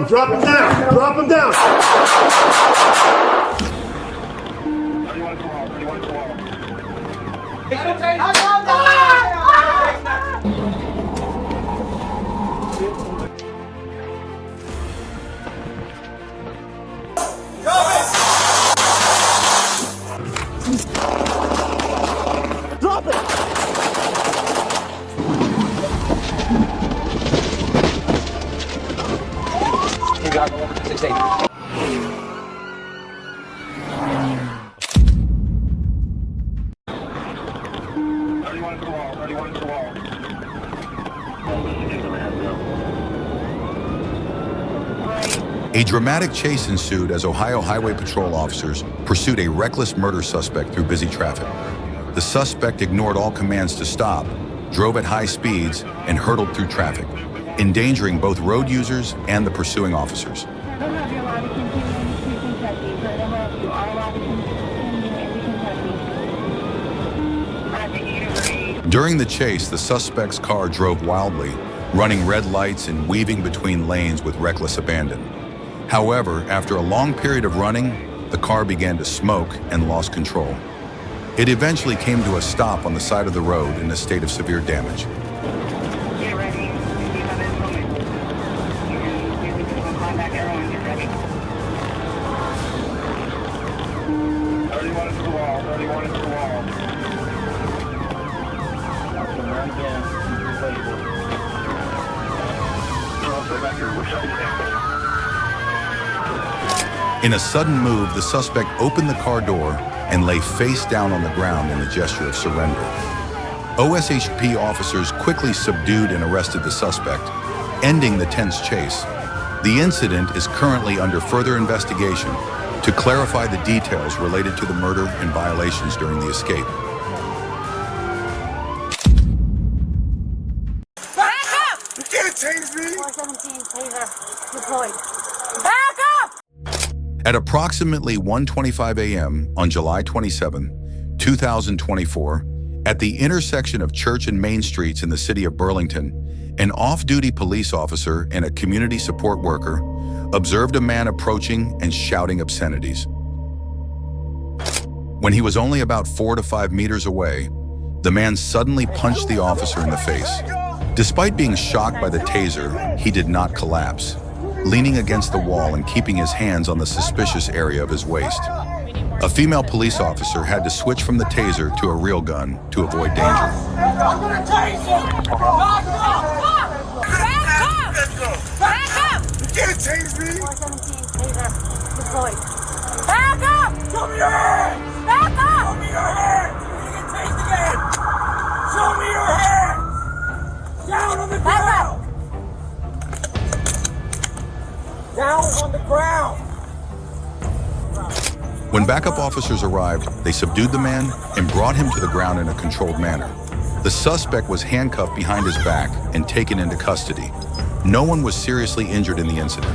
Drop him down. Drop him down. Drop it. You got 6-8. A dramatic chase ensued as Ohio Highway Patrol officers pursued a reckless murder suspect through busy traffic. The suspect ignored all commands to stop, drove at high speeds, and hurtled through traffic, endangering both road users and the pursuing officers. During the chase, the suspect's car drove wildly, running red lights and weaving between lanes with reckless abandon. However, after a long period of running, the car began to smoke and lost control. It eventually came to a stop on the side of the road in a state of severe damage. Get ready. You have it coming. You can climb back everyone. Get ready. 31 into the wall. 31 into the wall. Run again. In a sudden move, the suspect opened the car door and lay face down on the ground in a gesture of surrender. OSHP officers quickly subdued and arrested the suspect, ending the tense chase. The incident is currently under further investigation to clarify the details related to the murder and violations during the escape. Back up! You can't change me! 417 taser deployed. Back up! At approximately 1:25 a.m. on July 27, 2024, at the intersection of Church and Main Streets in the city of Burlington, an off-duty police officer and a community support worker observed a man approaching and shouting obscenities. When he was only about 4 to 5 meters away, the man suddenly punched the officer in the face. Despite being shocked by the taser, he did not collapse, leaning against the wall and keeping his hands on the suspicious area of his waist. A female police officer had to switch from the taser to a real gun to avoid danger. I'm gonna tase you! Back up! Back up! Back up! You can't change me! 417 taser deployed. Back up! Show me your hands! Back up! Show me your hands! You get tased again! Show me your hands! Down on the Back up! ground! Down on the ground! When backup officers arrived, they subdued the man and brought him to the ground in a controlled manner. The suspect was handcuffed behind his back and taken into custody. No one was seriously injured in the incident.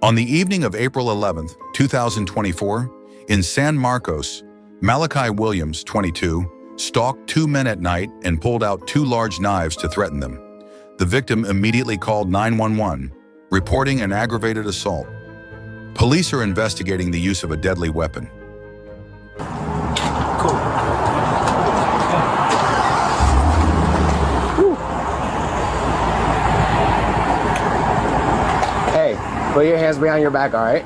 On the evening of April 11, 2024, in San Marcos, Malachi Williams, 22, stalked 2 men at night and pulled out 2 large knives to threaten them. The victim immediately called 911, reporting an aggravated assault. Police are investigating the use of a deadly weapon. Hey, put your hands behind your back, all right?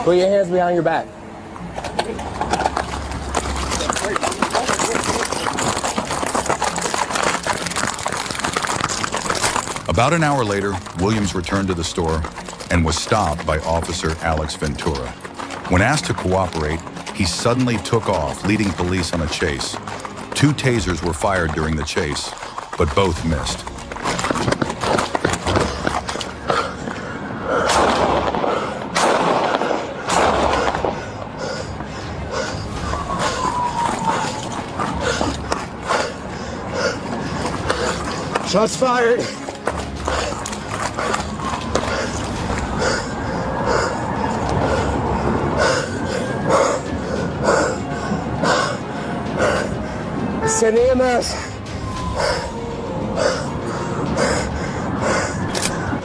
Put your hands behind your back. About an hour later, Williams returned to the store and was stopped by Officer Alex Ventura. When asked to cooperate, he suddenly took off, leading police on a chase. 2 tasers were fired during the chase, but both missed. Shots fired! Send EMS.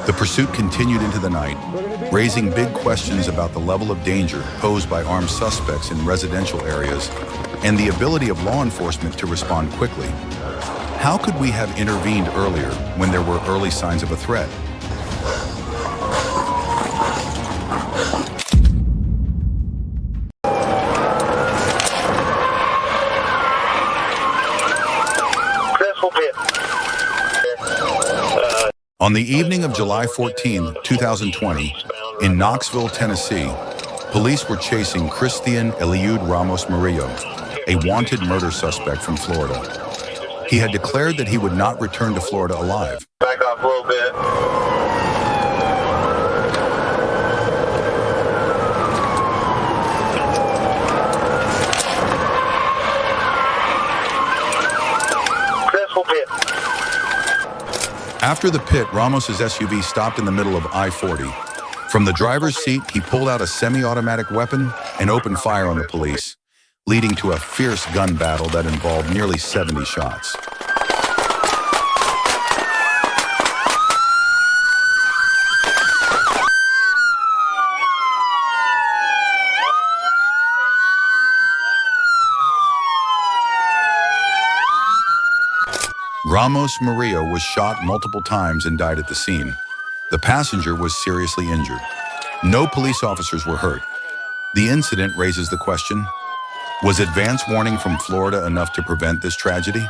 The pursuit continued into the night, raising big questions about the level of danger posed by armed suspects in residential areas and the ability of law enforcement to respond quickly. How could we have intervened earlier when there were early signs of a threat? On the evening of July 14, 2020, in Knoxville, Tennessee, police were chasing Christian Eliud Ramos Murillo, a wanted murder suspect from Florida. He had declared that he would not return to Florida alive. Back off a little bit. Crystal pit. After the pit, Ramos's SUV stopped in the middle of I-40. From the driver's seat, he pulled out a semi-automatic weapon and opened fire on the police, leading to a fierce gun battle that involved nearly 70 shots. Ramos Murillo was shot multiple times and died at the scene. The passenger was seriously injured. No police officers were hurt. The incident raises the question, was advance warning from Florida enough to prevent this tragedy?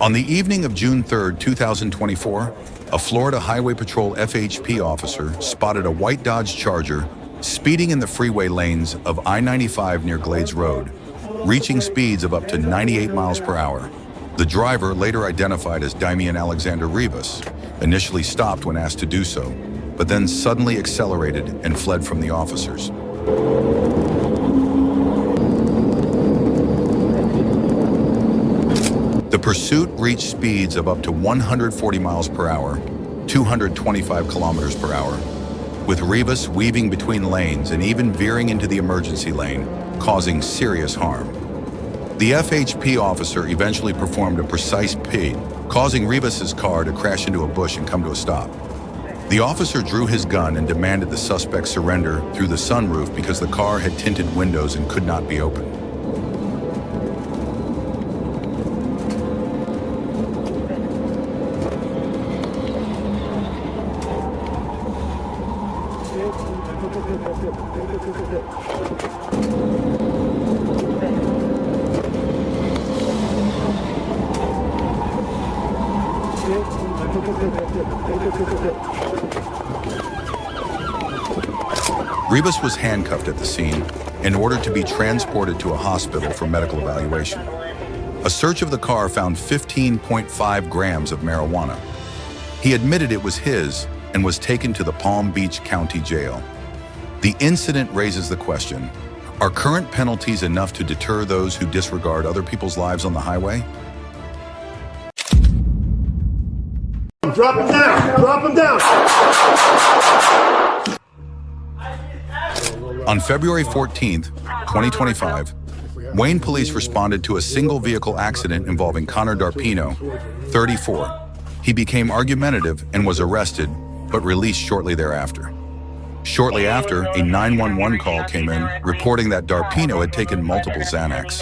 On the evening of June 3rd, 2024, a Florida Highway Patrol FHP officer spotted a white Dodge Charger speeding in the freeway lanes of I-95 near Glades Road, reaching speeds of up to 98 miles per hour. The driver, later identified as Damian Alexander Rivas, initially stopped when asked to do so, but then suddenly accelerated and fled from the officers. The pursuit reached speeds of up to 140 miles per hour, 225 kilometers per hour, with Rivas weaving between lanes and even veering into the emergency lane, causing serious harm. The FHP officer eventually performed a precise P, causing Rivas's car to crash into a bush and come to a stop. The officer drew his gun and demanded the suspect surrender through the sunroof because the car had tinted windows and could not be opened. Rivas was handcuffed at the scene in order to be transported to a hospital for medical evaluation. A search of the car found 15.5 grams of marijuana. He admitted it was his and was taken to the Palm Beach County Jail. The incident raises the question, are current penalties enough to deter those who disregard other people's lives on the highway? Drop him down! Drop him down! On February 14th, 2025, Wayne police responded to a single vehicle accident involving Connor Darpino, 34. He became argumentative and was arrested, but released shortly thereafter. Shortly after, a 911 call came in reporting that Darpino had taken multiple Xanax.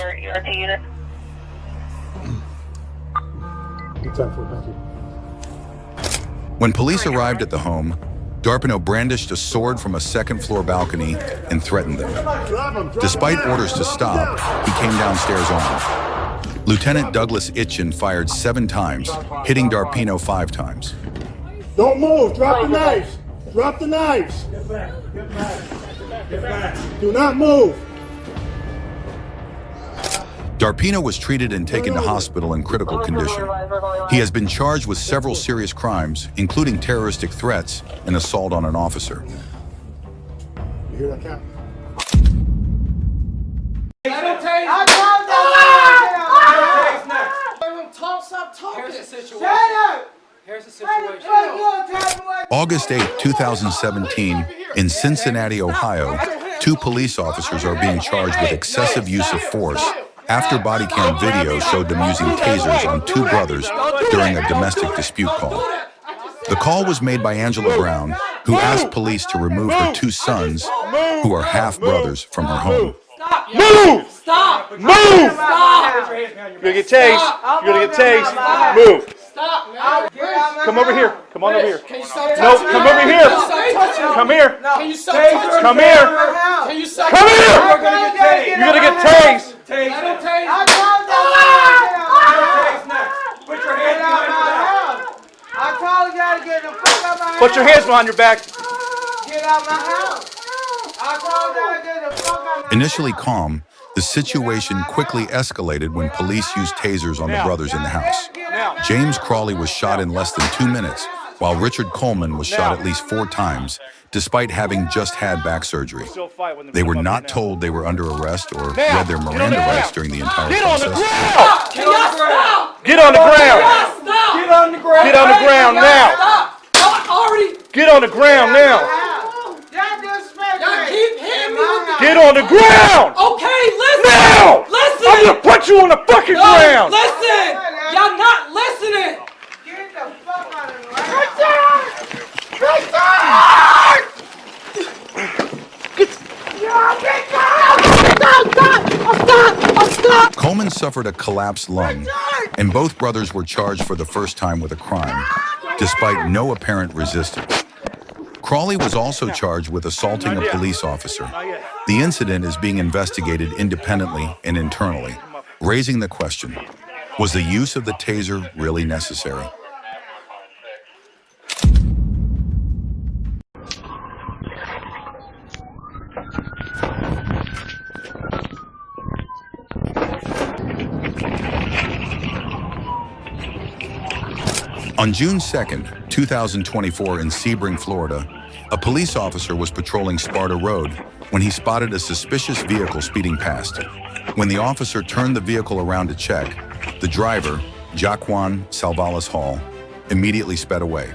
When police arrived at the home, Darpino brandished a sword from a second-floor balcony and threatened them. Despite orders to stop, he came downstairs armed. Lieutenant Douglas Itchen fired 7 times, hitting Darpino 5 times. Don't move! Drop the knives! Drop the knives! Get back! Get back! Get back! Do not move! Darpino was treated and taken to hospital in critical condition. He has been charged with several serious crimes, including terroristic threats and assault on an officer. You hear that, Cap? Stop talking! Here's the situation. Shut up! August 8, 2017, in Cincinnati, Ohio, 2 police officers are being charged with excessive use of force after body cam video showed them using tasers on 2 brothers during a domestic dispute call. The call was made by Angela Brown, who asked police to remove her 2 sons, who are half-brothers, from her home. Move! Stop! Move! Stop! You're gonna get tased. You're gonna get tased. Move. Stop, man! Come over here. Come on over here. Can you stop No, touching me? come over here. Come here. Can you stop touching me? Come here. Can you stop Come touching here. me? You're gonna get tased. Let him tase. Put your hands behind your back. I told you to get the fuck out my house. Put your hands behind your back. Get out my house. I told you to get the fuck out my house. Initially calm, the situation quickly escalated when police used tasers on the brothers in the house. James Crawley was shot in less than 2 minutes, while Richard Coleman was shot at least 4 times, despite having just had back surgery. They were not told they were under arrest or read their Miranda rights during the entire process. Stop! Can y'all stop? Get on the ground. Y'all stop! Get on the ground. Get on the ground now. Stop! Y'all already... Get on the ground now. Y'all disrespect Y'all me. keep hitting me with the... Get on the ground. Okay, listen! Now. Listen! I'm gonna put you on the fucking No, ground. listen! Y'all not listening! Get the fuck out of the way. Coleman suffered a collapsed lung, and both brothers were charged for the first time with a crime, despite no apparent resistance. Crawley was also charged with assaulting a police officer. The incident is being investigated independently and internally, raising the question, was the use of the taser really necessary? On June 2nd, 2024 in Sebring, Florida, a police officer was patrolling Sparta Road when he spotted a suspicious vehicle speeding past. When the officer turned the vehicle around to check, the driver, Jaquan Salvalis Hall, immediately sped away.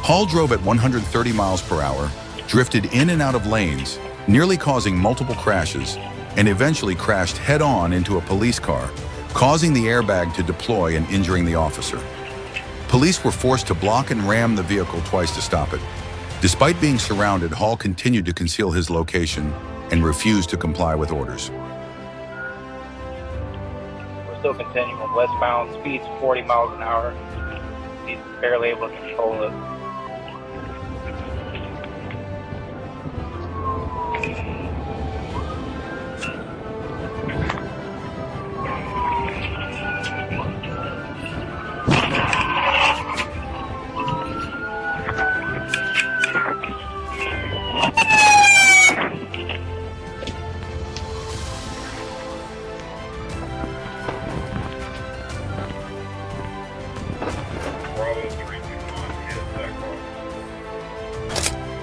Hall drove at 130 miles per hour, drifted in and out of lanes, nearly causing multiple crashes, and eventually crashed head-on into a police car, causing the airbag to deploy and injuring the officer. Police were forced to block and ram the vehicle twice to stop it. Despite being surrounded, Hall continued to conceal his location and refused to comply with orders. We're still continuing westbound, speeds 40 miles an hour. He's barely able to control it.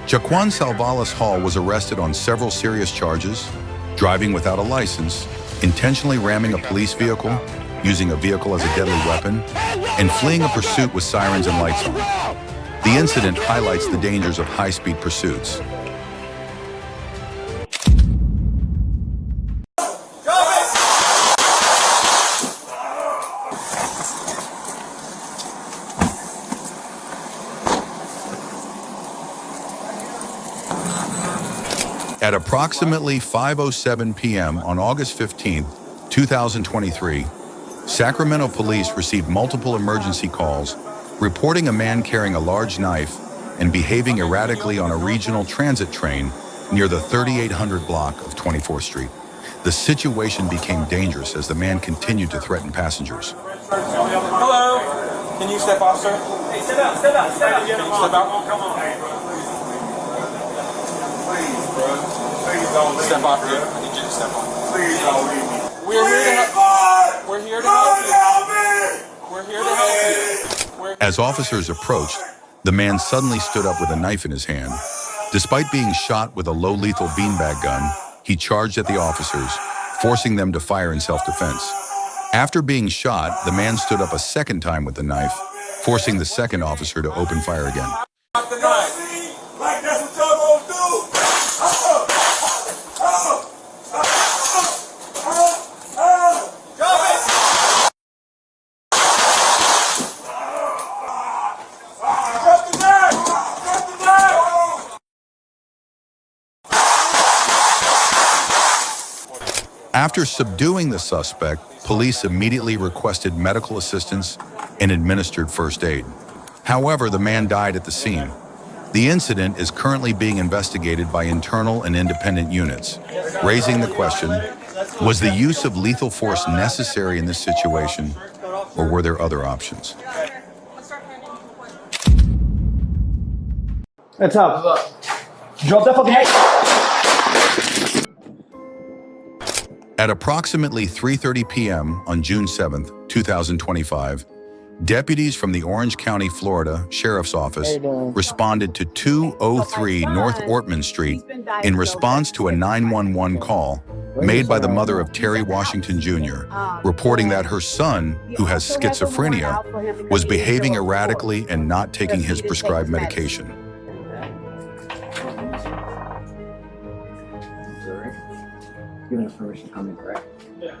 Jaquan Salvalis Hall was arrested on several serious charges: driving without a license, intentionally ramming a police vehicle, using a vehicle as a deadly weapon, and fleeing a pursuit with sirens and lights on. The incident highlights the dangers of high-speed pursuits. At approximately 5:07 p.m. on August 15, 2023, Sacramento police received multiple emergency calls reporting a man carrying a large knife and behaving erratically on a regional transit train near the 3800 block of 24th Street. The situation became dangerous as the man continued to threaten passengers. Hello. Can you step off, sir? Hey, step out, step out, step out. Can you step out? Come on. Step off here. I need you to step off. Please don't leave me. We're here to help. We're here to help you. We're here to help you. As officers approached, the man suddenly stood up with a knife in his hand. Despite being shot with a low-lethal beanbag gun, he charged at the officers, forcing them to fire in self-defense. After being shot, the man stood up a second time with the knife, forcing the second officer to open fire again. Like that's what y'all gonna do. After subduing the suspect, police immediately requested medical assistance and administered first aid. However, the man died at the scene. The incident is currently being investigated by internal and independent units, raising the question, was the use of lethal force necessary in this situation, or were there other options? Heads up. Drop that fucking head. At approximately 3:30 p.m. on June 7th, 2025, deputies from the Orange County, Florida Sheriff's Office responded to 203 North Ortman Street in response to a 911 call made by the mother of Terry Washington Jr., reporting that her son, who has schizophrenia, was behaving erratically and not taking his prescribed medication. Giving us permission to come in, correct? Yeah.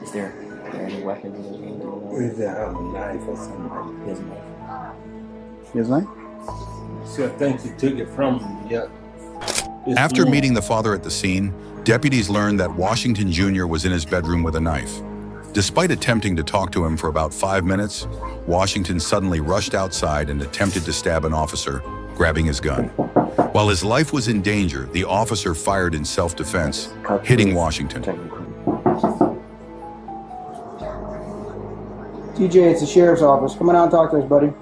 Is there any weapons in his hand? Is there a knife or something? His knife. His knife? So I think he took it from him, yeah. After meeting the father at the scene, deputies learned that Washington Jr. was in his bedroom with a knife. Despite attempting to talk to him for about 5 minutes, Washington suddenly rushed outside and attempted to stab an officer, grabbing his gun. While his life was in danger, the officer fired in self-defense, hitting Washington. TJ, it's the sheriff's office. Come on out and talk to us, buddy.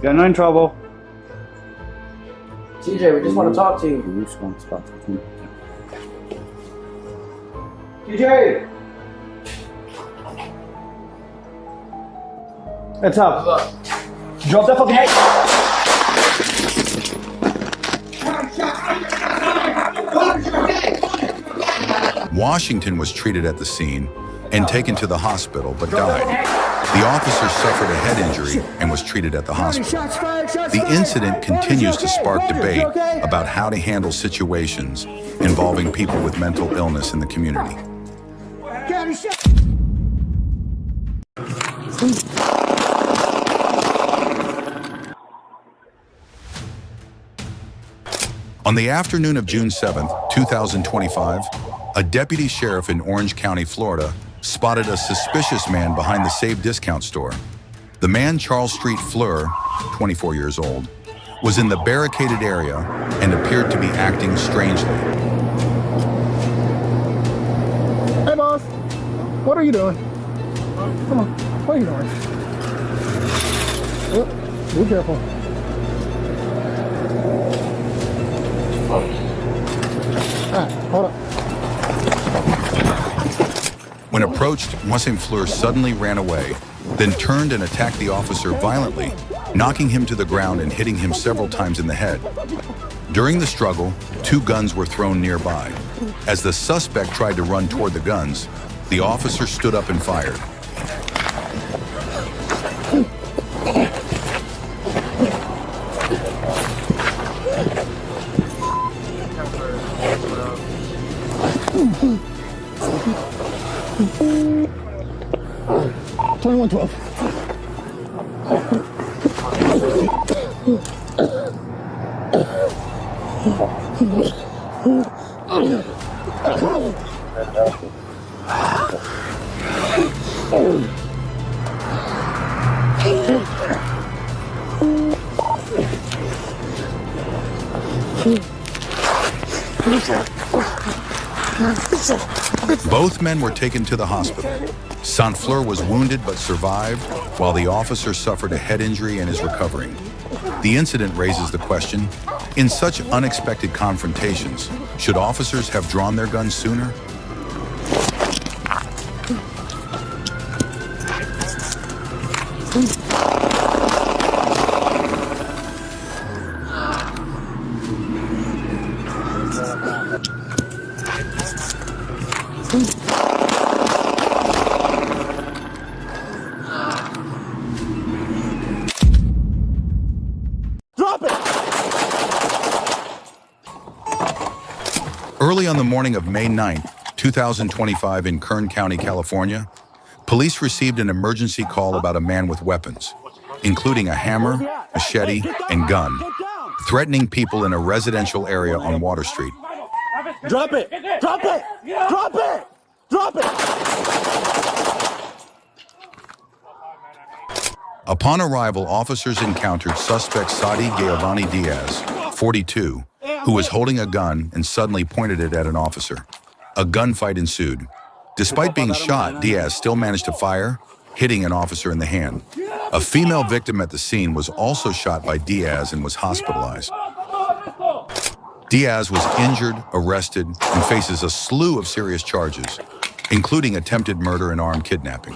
Got no trouble. TJ, we just want to talk to you. We just want to talk to you. TJ! Heads up. Drop that fucking head. Washington was treated at the scene and taken to the hospital, but died. The officer suffered a head injury and was treated at the hospital. The incident continues to spark debate about how to handle situations involving people with mental illness in the community. On the afternoon of June 7th, 2025, a deputy sheriff in Orange County, Florida, spotted a suspicious man behind the Save Discount store. The man, Charles Street Fleur, 24 years old, was in the barricaded area and appeared to be acting strangely. Hey, boss. What are you doing? Come on. What are you doing? Oh, be careful. Alright, hold up. When approached, Moissin Fleur suddenly ran away, then turned and attacked the officer violently, knocking him to the ground and hitting him several times in the head. During the struggle, 2 guns were thrown nearby. As the suspect tried to run toward the guns, the officer stood up and fired. Both men were taken to the hospital. Saint-Fleur was wounded but survived, while the officer suffered a head injury and is recovering. The incident raises the question, in such unexpected confrontations, should officers have drawn their guns sooner? Drop it! Early on the morning of May 9, 2025 in Kern County, California, police received an emergency call about a man with weapons, including a hammer, machete, and gun, threatening people in a residential area on Water Street. Drop it! Drop it! Drop it! Drop it! Upon arrival, officers encountered suspect Sadi Giovanni Diaz, 42, who was holding a gun and suddenly pointed it at an officer. A gunfight ensued. Despite being shot, Diaz still managed to fire, hitting an officer in the hand. A female victim at the scene was also shot by Diaz and was hospitalized. Diaz was injured, arrested, and faces a slew of serious charges, including attempted murder and armed kidnapping.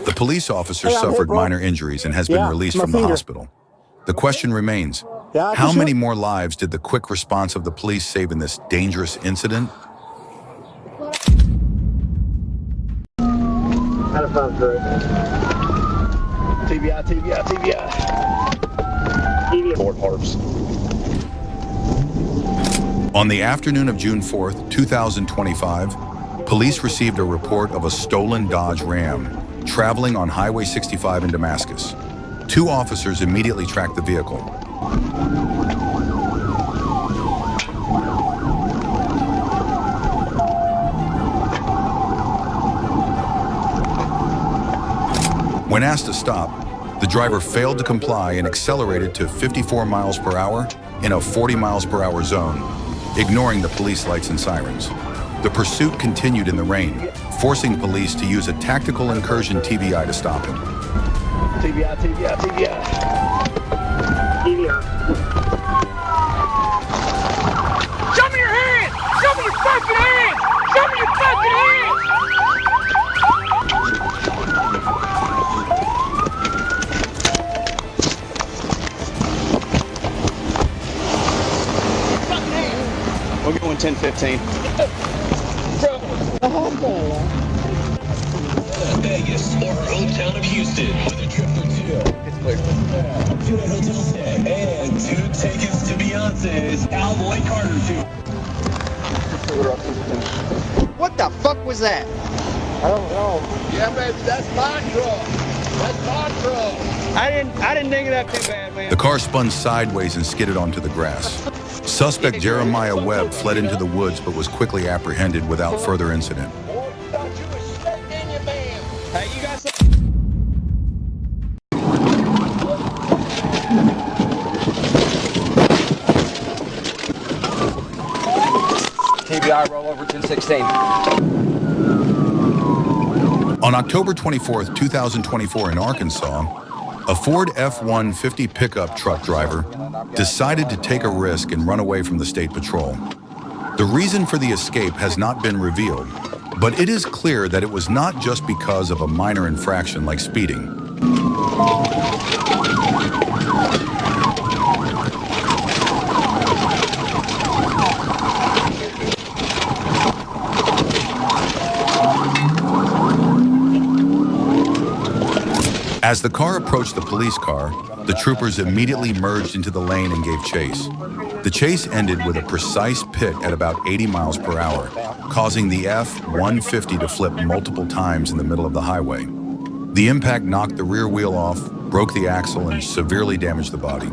The police officer suffered minor injuries and has been released from the hospital. The question remains, how many more lives did the quick response of the police save in this dangerous incident? How to sound good. TBI, TBI, TBI. Lord Harps. On the afternoon of June 4th, 2025, police received a report of a stolen Dodge Ram traveling on Highway 65 in Damascus. Two officers immediately tracked the vehicle. When asked to stop, the driver failed to comply and accelerated to 54 miles per hour in a 40 miles per hour zone, ignoring the police lights and sirens. The pursuit continued in the rain, forcing police to use a tactical incursion TBI to stop him. TBI, TBI, TBI. Show me your hands! Show me your fucking hands! Show me your fucking hands! We're going 10-15. Vegas or our hometown of Houston with a trip for two. It's clear. 2 hotel stay and 2 tickets to Beyonce's Cowboy Carter tour. What the fuck was that? I don't know. Yeah, baby, that's my truck. That's my truck. I didn't dig it up too bad, man. The car spun sideways and skidded onto the grass. Suspect Jeremiah Webb fled into the woods but was quickly apprehended without further incident. Hey, you got some... TBI, roll over 1016. On October 24th, 2024 in Arkansas, a Ford F-150 pickup truck driver decided to take a risk and run away from the state patrol. The reason for the escape has not been revealed, but it is clear that it was not just because of a minor infraction like speeding. As the car approached the police car, the troopers immediately merged into the lane and gave chase. The chase ended with a precise pit at about 80 miles per hour, causing the F-150 to flip multiple times in the middle of the highway. The impact knocked the rear wheel off, broke the axle, and severely damaged the body.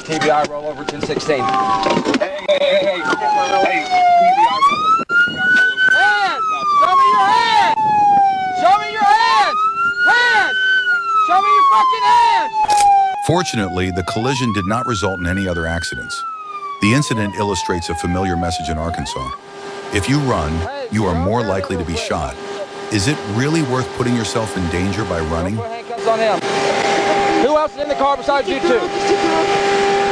TBI, roll over 1016. Hey. Fortunately, the collision did not result in any other accidents. The incident illustrates a familiar message in Arkansas. If you run, you are more likely to be shot. Is it really worth putting yourself in danger by running? Put handcuffs on him. Who else is in the car besides you two?